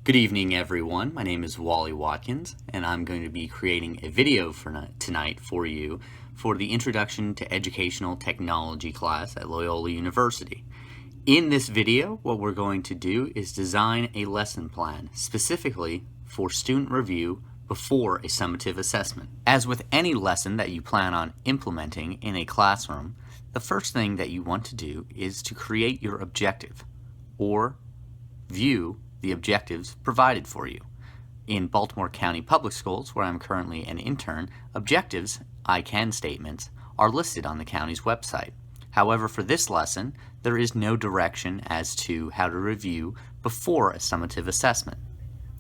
Good evening, everyone. My name is Wally Watkins, and I'm going to be creating a video for tonight for you for the Introduction to Educational Technology class at Loyola University. In this video, what we're going to do is design a lesson plan specifically for student review before a summative assessment. As with any lesson that you plan on implementing in a classroom, the first thing that you want to do is to create your objective or view the objectives provided for you. In Baltimore County Public Schools, where I'm currently an intern, objectives, I can statements, are listed on the county's website. However, for this lesson, there is no direction as to how to review before a summative assessment.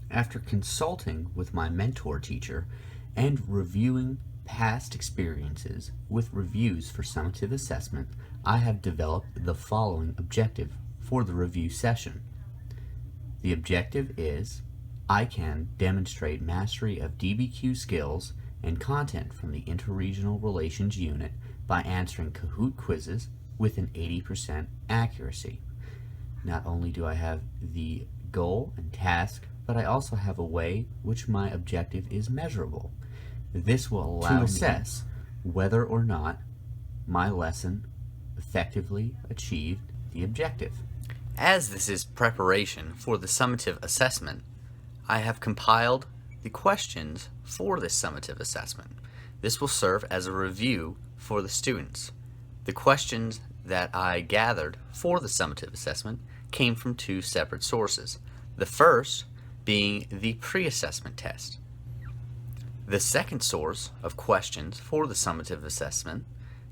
After consulting with my mentor teacher and reviewing past experiences with reviews for summative assessment, I have developed the following objective for the review session. The objective is, I can demonstrate mastery of DBQ skills and content from the Interregional Relations Unit by answering Kahoot quizzes with an 80% accuracy. Not only do I have the goal and task, but I also have a way which my objective is measurable. This will allow to assess whether or not my lesson effectively achieved the objective. As this is preparation for the summative assessment, I have compiled the questions for this summative assessment. This will serve as a review for the students. The questions that I gathered for the summative assessment came from two separate sources. The first being the pre-assessment test. The second source of questions for the summative assessment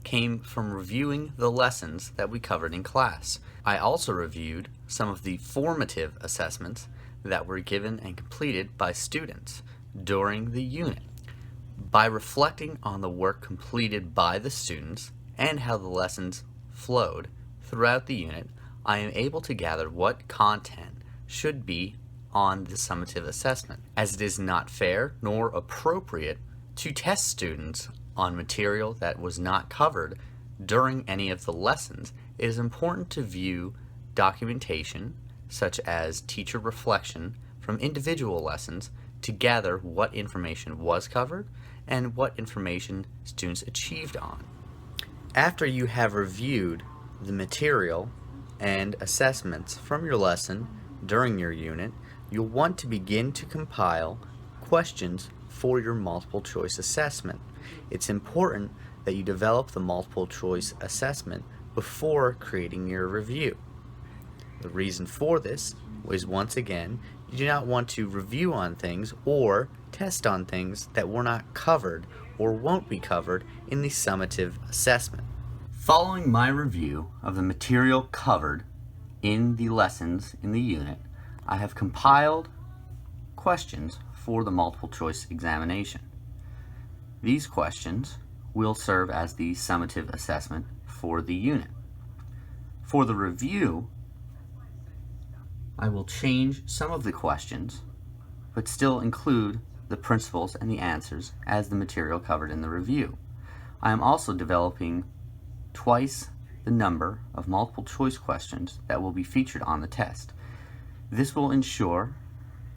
came from reviewing the lessons that we covered in class. I also reviewed some of the formative assessments that were given and completed by students during the unit. By reflecting on the work completed by the students and how the lessons flowed throughout the unit, I am able to gather what content should be on the summative assessment, as it is not fair nor appropriate to test students on material that was not covered during any of the lessons. It is important to view documentation, such as teacher reflection from individual lessons, to gather what information was covered and what information students achieved on. After you have reviewed the material and assessments from your lesson during your unit, you'll want to begin to compile questions for your multiple choice assessment. It's important that you develop the multiple choice assessment before creating your review. The reason for this is, once again, you do not want to review on things or test on things that were not covered or won't be covered in the summative assessment. Following my review of the material covered in the lessons in the unit, I have compiled questions for the multiple choice examination. These questions will serve as the summative assessment for the unit. For the review, I will change some of the questions, but still include the principles and the answers as the material covered in the review. I am also developing twice the number of multiple choice questions that will be featured on the test. This will ensure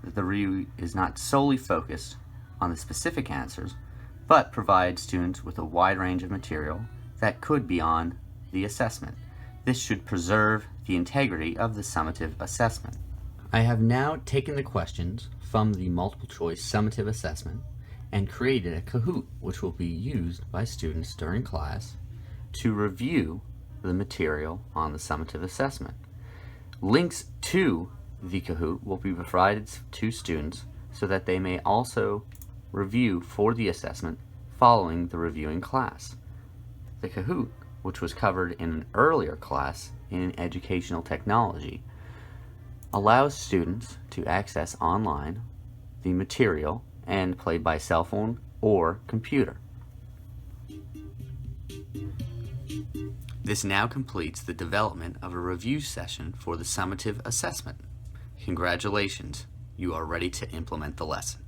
that the review is not solely focused on the specific answers, but provide students with a wide range of material that could be on the assessment. This should preserve the integrity of the summative assessment. I have now taken the questions from the multiple choice summative assessment and created a Kahoot, which will be used by students during class to review the material on the summative assessment. Links to the Kahoot will be provided to students so that they may also review for the assessment following the reviewing class. The Kahoot, which was covered in an earlier class in educational technology, allows students to access online the material and play by cell phone or computer. This now completes the development of a review session for the summative assessment. Congratulations, you are ready to implement the lesson.